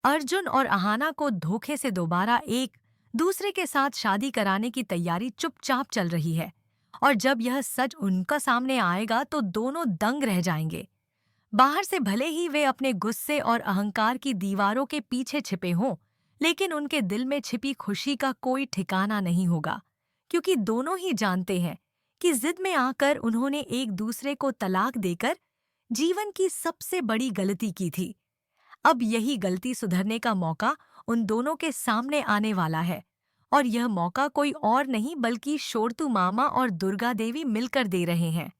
अर्जुन और अहाना को धोखे से दोबारा एक दूसरे के साथ शादी कराने की तैयारी चुपचाप चल रही है। और जब यह सच उनका सामने आएगा तो दोनों दंग रह जाएंगे। बाहर से भले ही वे अपने गुस्से और अहंकार की दीवारों के पीछे छिपे हों, लेकिन उनके दिल में छिपी खुशी का कोई ठिकाना नहीं होगा, क्योंकि दोनों ही जानते हैं कि जिद में आकर उन्होंने एक दूसरे को तलाक देकर जीवन की सबसे बड़ी गलती की थी। अब यही गलती सुधरने का मौका उन दोनों के सामने आने वाला है, और यह मौका कोई और नहीं बल्कि शोरतू मामा और दुर्गा देवी मिलकर दे रहे हैं।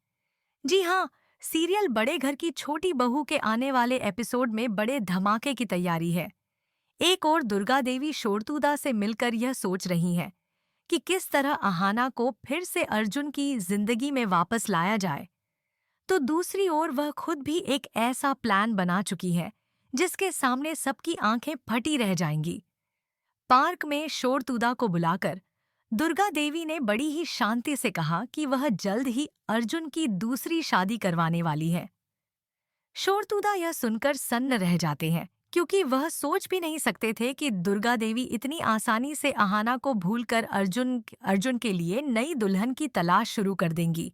जी हाँ, सीरियल बड़े घर की छोटी बहू के आने वाले एपिसोड में बड़े धमाके की तैयारी है। एक और दुर्गा देवी शोरतुदा से मिलकर यह सोच रही हैं कि किस तरह अहाना को फिर से अर्जुन की जिंदगी में वापस लाया जाए, तो दूसरी ओर वह खुद भी एक ऐसा प्लान बना चुकी है जिसके सामने सबकी आंखें फटी रह जाएंगी। पार्क में शोरतुदा को बुलाकर दुर्गा देवी ने बड़ी ही शांति से कहा कि वह जल्द ही अर्जुन की दूसरी शादी करवाने वाली है। शोरतुदा यह सुनकर सन्न रह जाते हैं, क्योंकि वह सोच भी नहीं सकते थे कि दुर्गा देवी इतनी आसानी से अहाना को भूलकर अर्जुन के लिए नई दुल्हन की तलाश शुरू कर देंगी।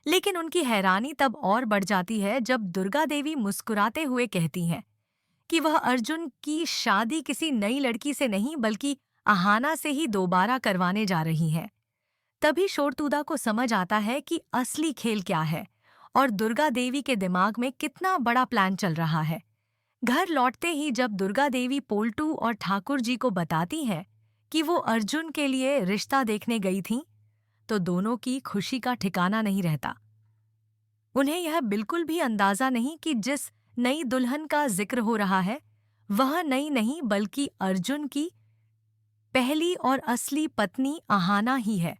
लेकिन उनकी हैरानी तब और बढ़ जाती है जब दुर्गा देवी मुस्कुराते हुए कहती हैं कि वह अर्जुन की शादी किसी नई लड़की से नहीं बल्कि अहाना से ही दोबारा करवाने जा रही हैं। तभी शोरतुदा को समझ आता है कि असली खेल क्या है और दुर्गा देवी के दिमाग में कितना बड़ा प्लान चल रहा है। घर लौटते ही जब दुर्गा देवी पोल्टू और ठाकुर जी को बताती हैं कि वो अर्जुन के लिए रिश्ता देखने गई थीं, तो दोनों की खुशी का ठिकाना नहीं रहता। उन्हें यह बिल्कुल भी अंदाजा नहीं कि जिस नई दुल्हन का जिक्र हो रहा है वह नई नहीं बल्कि अर्जुन की पहली और असली पत्नी अहाना ही है।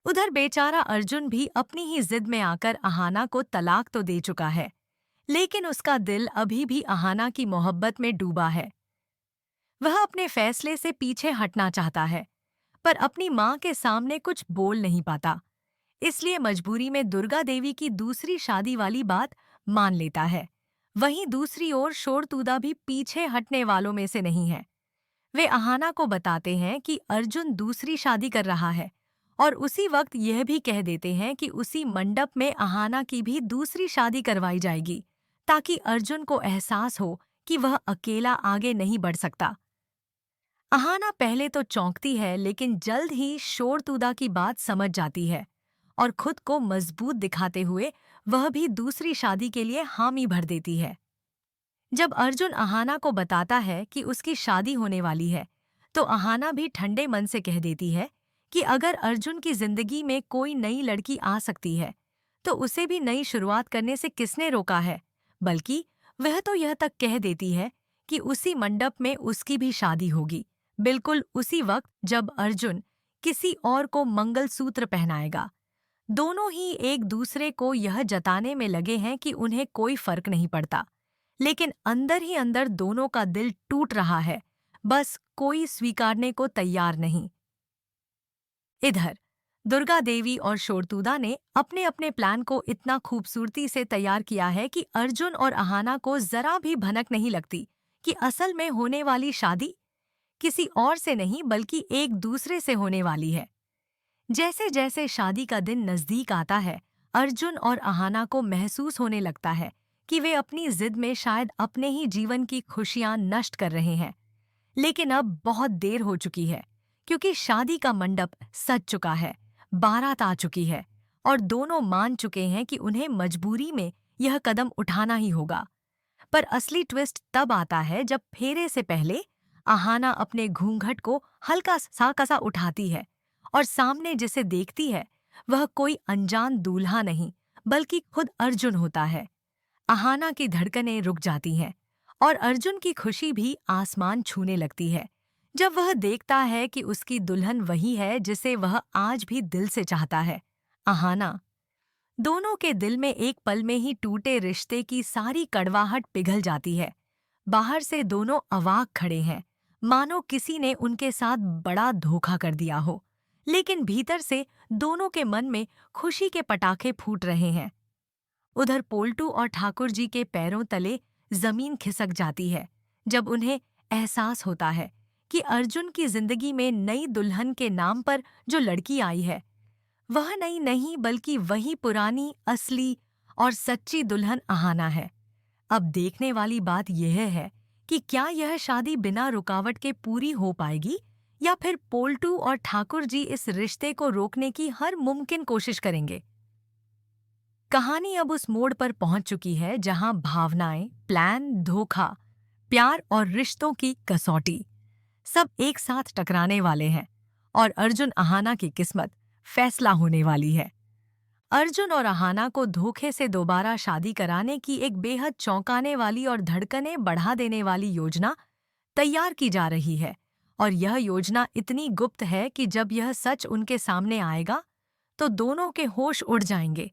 उधर बेचारा अर्जुन भी अपनी ही जिद में आकर अहाना को तलाक तो दे चुका है, लेकिन उसका दिल अभी भी अहाना की मोहब्बत में डूबा है। वह अपने फैसले से पीछे हटना चाहता है, पर अपनी माँ के सामने कुछ बोल नहीं पाता। इसलिए मजबूरी में दुर्गा देवी की दूसरी शादी वाली बात मान लेता है। वहीं दूसरी ओर शोरतुदा भी पीछे हटने वालों में से नहीं है। वे अहाना को बताते हैं कि अर्जुन दूसरी शादी कर रहा है, और उसी वक्त यह भी कह देते हैं कि उसी मंडप में अहाना की भी दूसरी शादी करवाई जाएगी, ताकि अर्जुन को एहसास हो कि वह अकेला आगे नहीं बढ़ सकता। अहाना पहले तो चौंकती है, लेकिन जल्द ही शोरतुदा की बात समझ जाती है और खुद को मजबूत दिखाते हुए वह भी दूसरी शादी के लिए हामी भर देती है। जब अर्जुन अहाना को बताता है कि उसकी शादी होने वाली है, तो अहाना भी ठंडे मन से कह देती है कि अगर अर्जुन की जिंदगी में कोई नई लड़की आ सकती है, तो उसे भी नई शुरुआत करने से किसने रोका है। बल्कि वह तो यह तक कह देती है कि उसी मंडप में उसकी भी शादी होगी, बिल्कुल उसी वक्त जब अर्जुन किसी और को मंगलसूत्र पहनाएगा। दोनों ही एक दूसरे को यह जताने में लगे हैं कि उन्हें कोई फर्क नहीं पड़ता, लेकिन अंदर ही अंदर दोनों का दिल टूट रहा है, बस कोई स्वीकारने को तैयार नहीं। इधर दुर्गा देवी और शोरतुदा ने अपने अपने प्लान को इतना खूबसूरती से तैयार किया है कि अर्जुन और अहाना को जरा भी भनक नहीं लगती कि असल में होने वाली शादी किसी और से नहीं बल्कि एक दूसरे से होने वाली है। जैसे जैसे शादी का दिन नजदीक आता है, अर्जुन और अहाना को महसूस होने लगता है कि वे अपनी जिद में शायद अपने ही जीवन की खुशियां नष्ट कर रहे हैं। लेकिन अब बहुत देर हो चुकी है, क्योंकि शादी का मंडप सज चुका है, बारात आ चुकी है, और दोनों मान चुके हैं कि उन्हें मजबूरी में यह कदम उठाना ही होगा। पर असली ट्विस्ट तब आता है जब फेरे से पहले अहाना अपने घूंघट को हल्का सा उठाती है, और सामने जिसे देखती है वह कोई अनजान दूल्हा नहीं बल्कि खुद अर्जुन होता है। अहाना की धड़कनें रुक जाती हैं, और अर्जुन की खुशी भी आसमान छूने लगती है जब वह देखता है कि उसकी दुल्हन वही है जिसे वह आज भी दिल से चाहता है, अहाना। दोनों के दिल में एक पल में ही टूटे रिश्ते की सारी कड़वाहट पिघल जाती है। बाहर से दोनों अवाक खड़े हैं, मानो किसी ने उनके साथ बड़ा धोखा कर दिया हो, लेकिन भीतर से दोनों के मन में खुशी के पटाखे फूट रहे हैं। उधर पोल्टू और ठाकुर जी के पैरों तले जमीन खिसक जाती है जब उन्हें एहसास होता है कि अर्जुन की जिंदगी में नई दुल्हन के नाम पर जो लड़की आई है वह नई नहीं बल्कि वही पुरानी, असली और सच्ची दुल्हन अहाना है। अब देखने वाली बात यह है कि क्या यह शादी बिना रुकावट के पूरी हो पाएगी या फिर पोल्टू और ठाकुर जी इस रिश्ते को रोकने की हर मुमकिन कोशिश करेंगे। कहानी अब उस मोड़ पर पहुंच चुकी है जहां भावनाएं, प्लान, धोखा, प्यार और रिश्तों की कसौटी सब एक साथ टकराने वाले हैं और अर्जुन अहाना की किस्मत फैसला होने वाली है। अर्जुन और अहाना को धोखे से दोबारा शादी कराने की एक बेहद चौंकाने वाली और धड़कनें बढ़ा देने वाली योजना तैयार की जा रही है और यह योजना इतनी गुप्त है कि जब यह सच उनके सामने आएगा तो दोनों के होश उड़ जाएंगे।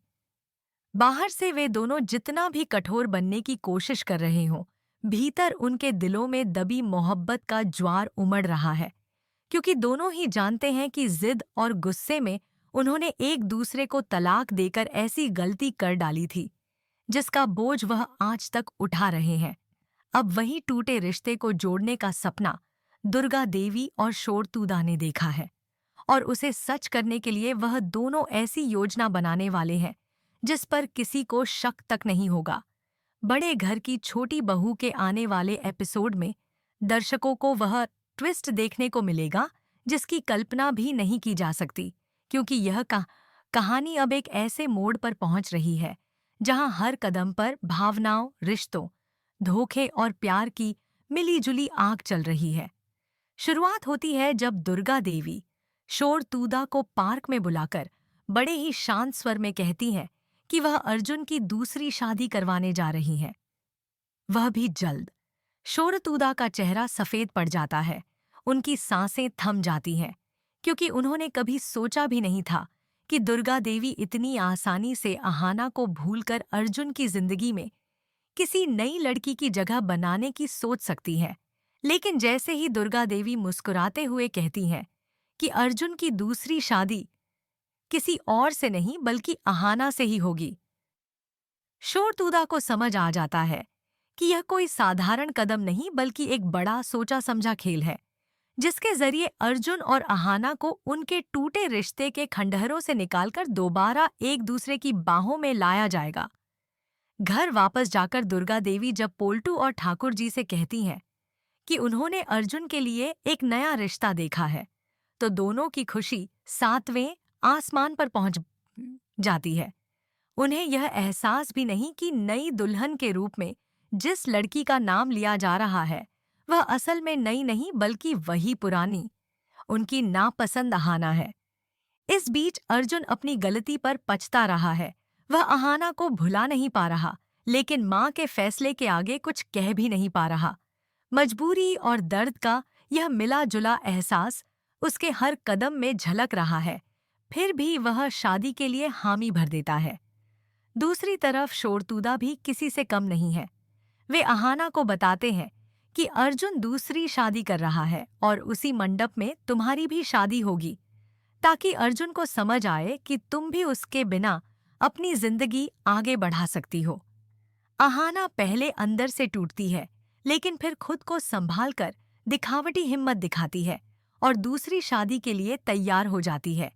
बाहर से वे दोनों जितना भी कठोर बनने की कोशिश कर रहे हों, भीतर उनके दिलों में दबी मोहब्बत का ज्वार उमड़ रहा है, क्योंकि दोनों ही जानते हैं कि जिद और गुस्से में उन्होंने एक दूसरे को तलाक देकर ऐसी गलती कर डाली थी जिसका बोझ वह आज तक उठा रहे हैं। अब वही टूटे रिश्ते को जोड़ने का सपना दुर्गा देवी और शोरतुदा ने देखा है और उसे सच करने के लिए वह दोनों ऐसी योजना बनाने वाले हैं जिस पर किसी को शक तक नहीं होगा। बड़े घर की छोटी बहू के आने वाले एपिसोड में दर्शकों को वह ट्विस्ट देखने को मिलेगा जिसकी कल्पना भी नहीं की जा सकती, क्योंकि यह कहानी अब एक ऐसे मोड़ पर पहुंच रही है जहां हर कदम पर भावनाओं, रिश्तों, धोखे और प्यार की मिली-जुली आग चल रही है। शुरुआत होती है जब दुर्गा देवी शोरतुदा को पार्क में बुलाकर बड़े ही शांत स्वर में कहती हैं कि वह अर्जुन की दूसरी शादी करवाने जा रही हैं। वह भी जल्द। शोरतुदा का चेहरा सफेद पड़ जाता है, उनकी सांसें थम जाती हैं, क्योंकि उन्होंने कभी सोचा भी नहीं था कि दुर्गा देवी इतनी आसानी से अहाना को भूलकर अर्जुन की जिंदगी में किसी नई लड़की की जगह बनाने की सोच सकती है। लेकिन जैसे ही दुर्गा देवी मुस्कुराते हुए कहती हैं कि अर्जुन की दूसरी शादी किसी और से नहीं बल्कि अहाना से ही होगी, शोरतुदा को समझ आ जाता है कि यह कोई साधारण कदम नहीं बल्कि एक बड़ा सोचा समझा खेल है जिसके जरिए अर्जुन और अहाना को उनके टूटे रिश्ते के खंडहरों से निकालकर दोबारा एक दूसरे की बाहों में लाया जाएगा। घर वापस जाकर दुर्गा देवी जब पोल्टू और ठाकुर जी से कहती हैं कि उन्होंने अर्जुन के लिए एक नया रिश्ता देखा है, तो दोनों की खुशी 7वें आसमान पर पहुंच जाती है। उन्हें यह एहसास भी नहीं कि नई दुल्हन के रूप में जिस लड़की का नाम लिया जा रहा है वह असल में नई नहीं बल्कि वही पुरानी, उनकी नापसंद अहाना है। इस बीच अर्जुन अपनी गलती पर पछता रहा है। वह अहाना को भुला नहीं पा रहा, लेकिन माँ के फैसले के आगे कुछ कह भी नहीं पा रहा। मजबूरी और दर्द का यह मिला जुला एहसास उसके हर कदम में झलक रहा है, फिर भी वह शादी के लिए हामी भर देता है। दूसरी तरफ शोरतुदा भी किसी से कम नहीं है। वे अहाना को बताते हैं कि अर्जुन दूसरी शादी कर रहा है और उसी मंडप में तुम्हारी भी शादी होगी, ताकि अर्जुन को समझ आए कि तुम भी उसके बिना अपनी जिंदगी आगे बढ़ा सकती हो। अहाना पहले अंदर से टूटती है, लेकिन फिर खुद को संभालकर दिखावटी हिम्मत दिखाती है और दूसरी शादी के लिए तैयार हो जाती है।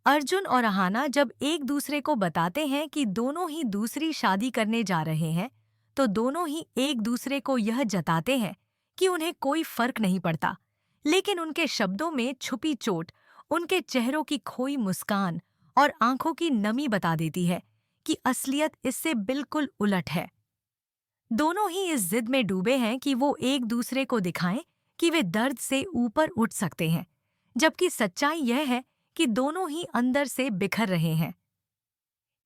अर्जुन और अहाना जब एक दूसरे को बताते हैं कि दोनों ही दूसरी शादी करने जा रहे हैं, तो दोनों ही एक दूसरे को यह जताते हैं कि उन्हें कोई फर्क नहीं पड़ता। लेकिन उनके शब्दों में छुपी चोट, उनके चेहरों की खोई मुस्कान और आंखों की नमी बता देती है कि असलियत इससे बिल्कुल उलट है। दोनों ही इस जिद में डूबे हैं कि वो एक दूसरे को दिखाएं कि वे दर्द से ऊपर उठ सकते हैं, जबकि सच्चाई यह है कि दोनों ही अंदर से बिखर रहे हैं।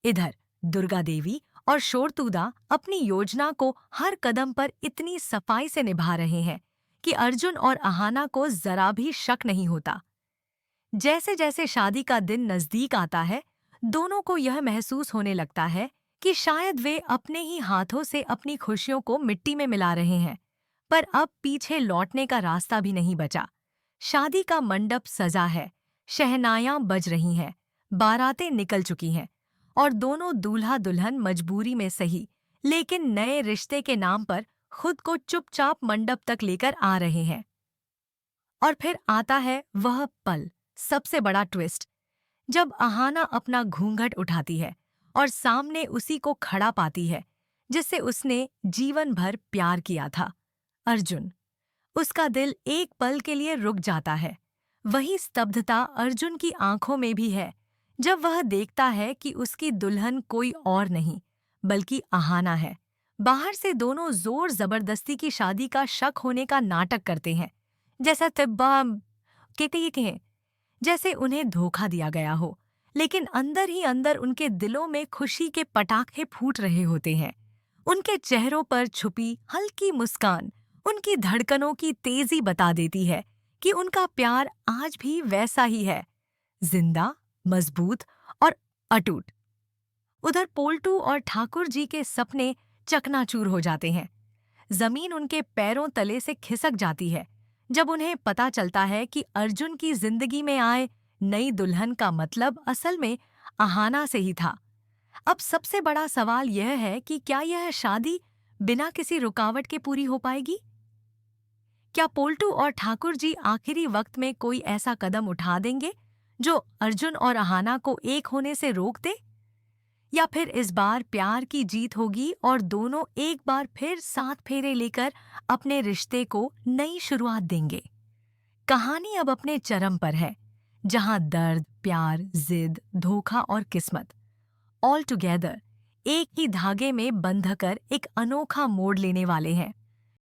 इधर दुर्गा देवी और शोरतुदा अपनी योजना को हर कदम पर इतनी सफाई से निभा रहे हैं कि अर्जुन और अहाना को जरा भी शक नहीं होता। जैसे जैसे शादी का दिन नजदीक आता है, दोनों को यह महसूस होने लगता है कि शायद वे अपने ही हाथों से अपनी खुशियों को मिट्टी में मिला रहे हैं। पर अब पीछे लौटने का रास्ता भी नहीं बचा। शादी का मंडप सजा है, शहनाइयां बज रही हैं, बारातें निकल चुकी हैं और दोनों दूल्हा दुल्हन मजबूरी में सही, लेकिन नए रिश्ते के नाम पर खुद को चुपचाप मंडप तक लेकर आ रहे हैं। और फिर आता है वह पल, सबसे बड़ा ट्विस्ट, जब अहाना अपना घूंघट उठाती है और सामने उसी को खड़ा पाती है जिससे उसने जीवन भर प्यार किया था, अर्जुन। उसका दिल एक पल के लिए रुक जाता है। वही स्तब्धता अर्जुन की आंखों में भी है जब वह देखता है कि उसकी दुल्हन कोई और नहीं बल्कि अहाना है। बाहर से दोनों जोर जबरदस्ती की शादी का शक होने का नाटक करते हैं, जैसा तिब्बा कहते ये कहें, जैसे उन्हें धोखा दिया गया हो। लेकिन अंदर ही अंदर उनके दिलों में खुशी के पटाखे फूट रहे होते हैं। उनके चेहरों पर छुपी हल्की मुस्कान उनकी धड़कनों की तेजी बता देती है कि उनका प्यार आज भी वैसा ही है, जिंदा, मजबूत और अटूट। उधर पोल्टू और ठाकुर जी के सपने चकनाचूर हो जाते हैं। जमीन उनके पैरों तले से खिसक जाती है जब उन्हें पता चलता है कि अर्जुन की जिंदगी में आए नई दुल्हन का मतलब असल में अहाना से ही था। अब सबसे बड़ा सवाल यह है कि क्या यह शादी बिना किसी रुकावट के पूरी हो पाएगी? क्या पोल्टू और ठाकुर जी आखिरी वक्त में कोई ऐसा कदम उठा देंगे जो अर्जुन और अहाना को एक होने से रोक दे? या फिर इस बार प्यार की जीत होगी और दोनों एक बार फिर साथ फेरे लेकर अपने रिश्ते को नई शुरुआत देंगे? कहानी अब अपने चरम पर है, जहां दर्द, प्यार, जिद, धोखा और किस्मत ऑल टुगेदर एक ही धागे में बंधकर एक अनोखा मोड़ लेने वाले हैं।